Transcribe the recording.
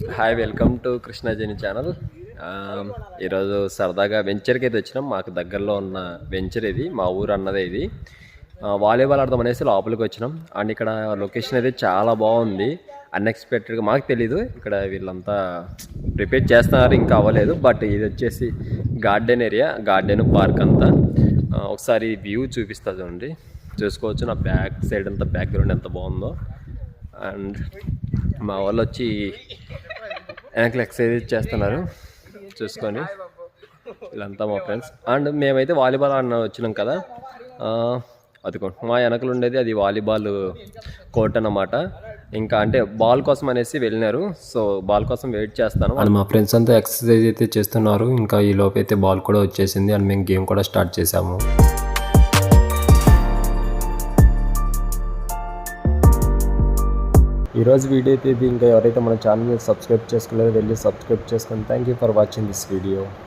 Hi, welcome to Krishnajani channel. ఈరోజు సరదాగా వెంచర్కి అయితే వచ్చినాం. మాకు దగ్గరలో ఉన్న వెంచర్ ఇది, మా ఊరు అన్నదే ఇది. వాలీబాల్ ఆడదాం అనేసి లోపలికి వచ్చినాం. అండ్ ఇక్కడ లొకేషన్ అయితే చాలా బాగుంది. అన్ఎక్స్పెక్టెడ్గా మాకు తెలీదు ఇక్కడ వీళ్ళంతా ప్రిపేర్ చేస్తున్నారు, ఇంకా అవ్వలేదు. బట్ ఇది వచ్చేసి గార్డెన్ ఏరియా, గార్డెన్ పార్క్ అంతా. ఒకసారి వ్యూ చూపిస్తా చూడండి, చూసుకోవచ్చు. నా బ్యాక్ సైడ్ అంతా బ్యాక్గ్రౌండ్ ఎంత బాగుందో. అండ్ మా వాళ్ళు వచ్చి వెనకలు ఎక్సర్సైజ్ చేస్తున్నారు చూసుకొని. వీళ్ళంతా మా ఫ్రెండ్స్. అండ్ మేమైతే వాలీబాల్ ఆడిన వచ్చినాం కదా, అదిగో మా వెనకలు ఉండేది అది వాలీబాల్ కోర్ట్ అన్నమాట. ఇంకా అంటే బాల్ కోసం అనేసి వెళ్ళినారు, సో బాల్ కోసం వెయిట్ చేస్తాను. అండ్ మా ఫ్రెండ్స్ అంతా ఎక్సర్సైజ్ అయితే చేస్తున్నారు. ఇంకా ఈ లోపు అయితే బాల్ కూడా వచ్చేసింది అండ్ మేము గేమ్ కూడా స్టార్ట్ చేసాము. ఈరోజు వీడియో అయితే ఇది. ఇంకా ఎవరైతే మన ఛానల్ని సబ్స్క్రైబ్ చేసుకోలేదో వెళ్ళి సబ్స్క్రైబ్ చేసుకోండి. Thank you for watching this video.